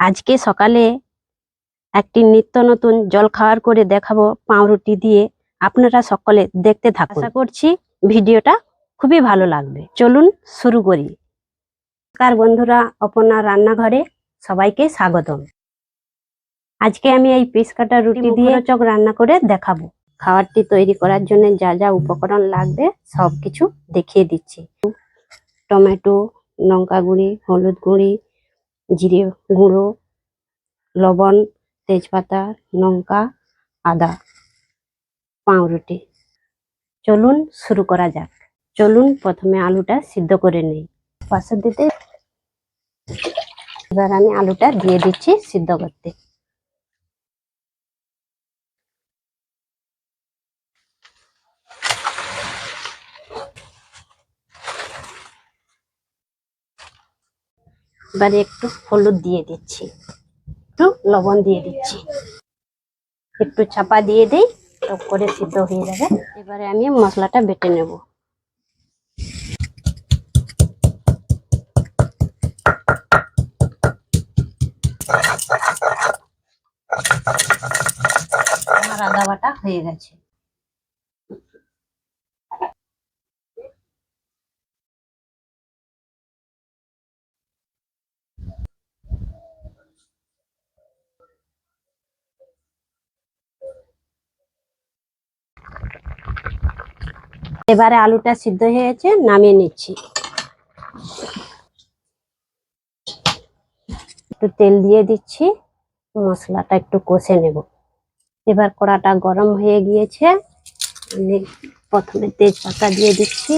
আজকে সকালে একটি নিত্য নতুন জলখাবার করে দেখাবো পাউরুটি দিয়ে। আপনারা সকলে দেখতে থাকুন। আশা করছি ভিডিওটা খুবই ভালো লাগবে। চলুন শুরু করি। নমস্কার বন্ধুরা, অপর্ণা রান্নাঘরে সবাইকে স্বাগতম। আজকে আমি এই পিস কাটা রুটি দিয়ে চক রান্না করে দেখাবো। খাবারটি তৈরি করার জন্য যা যা উপকরণ লাগবে সবকিছু দেখিয়ে দিচ্ছি। টমেটো, লঙ্কা গুঁড়ি, হলুদ গুঁড়ি, জিরে গুঁড়ো, লবণ, তেজপাতা, লঙ্কা, আদা, পাউরুটি। চলুন শুরু করা যাক। চলুন প্রথমে আলুটা সিদ্ধ করে নেই পাশে দিতে। এবার আমি আলুটা দিয়ে দিচ্ছি সিদ্ধ করতে। এবারে একটু হলুদ দিয়ে দিচ্ছি, একটু লবণ দিয়ে দিচ্ছি, একটু চাপা দিয়ে দেই, টক করে সিদ্ধ হয়ে যাবে। এবারে আমি মশলাটা বেটে নেব। আমার আদা বাটা হয়ে গেছে। এবারে আলুটা সিদ্ধ হয়ে গেছে, নামিয়ে নিচ্ছি। একটু তেল দিয়ে দিচ্ছি, মশলাটা একটু কষে নেব। এবার কড়াটা গরম হয়ে গিয়েছে, আমি প্রথমে তেজপাতা দিয়ে দিচ্ছি,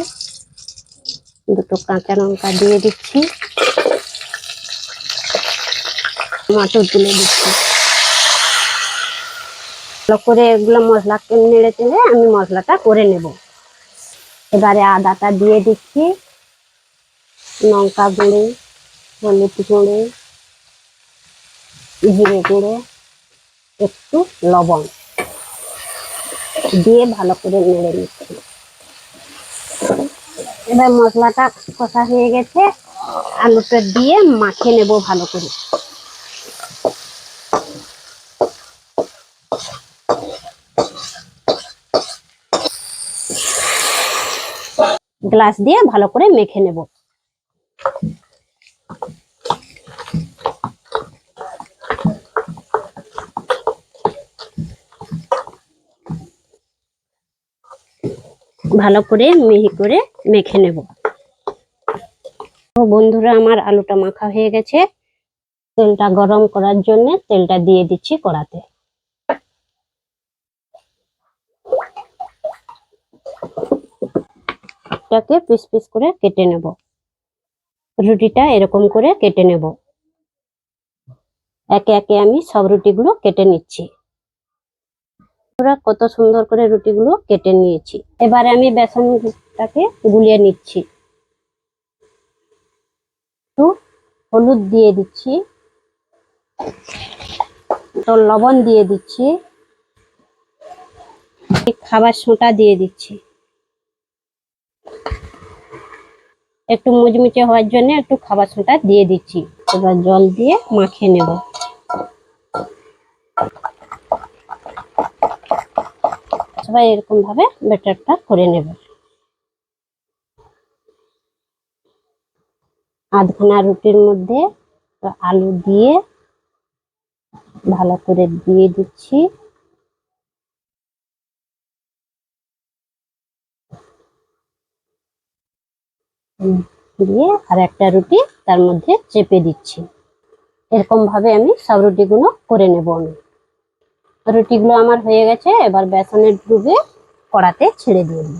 দুটো কাঁচা লঙ্কা দিয়ে দিচ্ছি, টমেটো তুলে দিচ্ছি। ভালো করে এগুলো মশলাকে নেড়ে চেড়ে আমি মশলাটা করে নেব। এবারে আদাটা দিয়ে দিচ্ছি, লঙ্কা গুঁড়ো, হলুদ গুঁড়ো, জিরে গুঁড়ো, একটু লবণ দিয়ে ভালো করে নেড়ে নিচ্ছি। এবার মশলাটা কষা হয়ে গেছে, আলুটা দিয়ে মাখিয়ে নেব ভালো করে। গ্লাস দিয়ে ভালো করে মেখে নেব। ভালো করে মিহি করে মেখে নেব। তো বন্ধুরা, আমার আলুটা মাখা হয়ে গেছে। তেলটা গরম করার জন্য তেলটা দিয়ে দিচ্ছি কড়াতে। এটাকে পিস পিস করে কেটে নেব। রুটিটা এরকম করে কেটে নেব। একে একে আমি সব রুটিগুলো কেটে নিচ্ছি। পুরো কত সুন্দর করে রুটিগুলো কেটে নিয়েছি। এবারে আমি বেসনটাকে গুলিয়ে নিচ্ছি। একটু হলুদ দিয়ে দিচ্ছি, তো লবণ দিয়ে দিচ্ছি, খাবার সোঁটা দিয়ে দিচ্ছি। একটু মুচমুচে হওয়ার জন্য একটু খাবার সোঁটা দিয়ে দিচ্ছি। এবার জল দিয়ে মাখিয়ে নেব। সবাই এরকম ভাবে ব্যাটারটা করে নেব। আধখানা রুটির মধ্যে আলু দিয়ে ভালো করে দিয়ে দিচ্ছি। দিয়ে আর একটা রুটি তার মধ্যে চেপে দিচ্ছি। এরকম ভাবে আমি সব রুটিগুলো করে নেব। রুটিগুলো আমার হয়ে গেছে। এবার বেসনের ডুবে কড়াতে ছেড়ে দিয়ে দেব।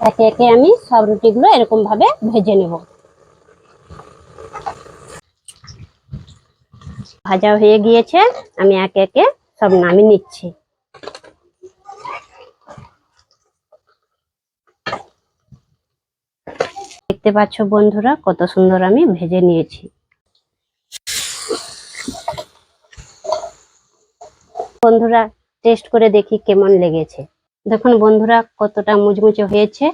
একে একে আমি সব রুটিগুলো এরকম ভাবে ভেজে নেব। ভাজা হয়ে গিয়েছে, আমি একে একে সব নামিয়ে নিচ্ছি। দেখতে দেখতে পাচ্ছ বন্ধুরা কত সুন্দর আমি ভেজে নিয়েছি। বন্ধুরা টেস্ট করে দেখি কেমন লেগেছে। দেখুন বন্ধুরা কতটা মুচমুচে হয়েছে।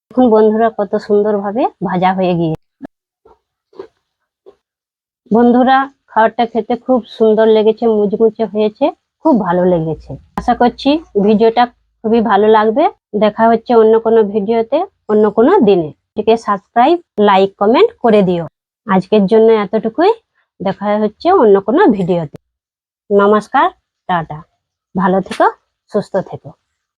দেখুন বন্ধুরা কত সুন্দরভাবে ভাজা হয়ে গিয়েছে। বন্ধুরা খাবারটা খেতে খুব সুন্দর লেগেছে, মুচমুচে হয়েছে, খুব ভালো লেগেছে। আশা করছি ভিডিওটা খুবই ভালো লাগবে। দেখা হচ্ছে অন্য কোনো ভিডিওতে অন্য কোনো দিনে। এটিকে সাবস্ক্রাইব, লাইক, কমেন্ট করে দিও। আজকের জন্য এতটুকুই। দেখা হচ্ছে অন্য কোনো ভিডিওতে। নমস্কার, টাটা। ভালো থেকো, সুস্থ থেকো।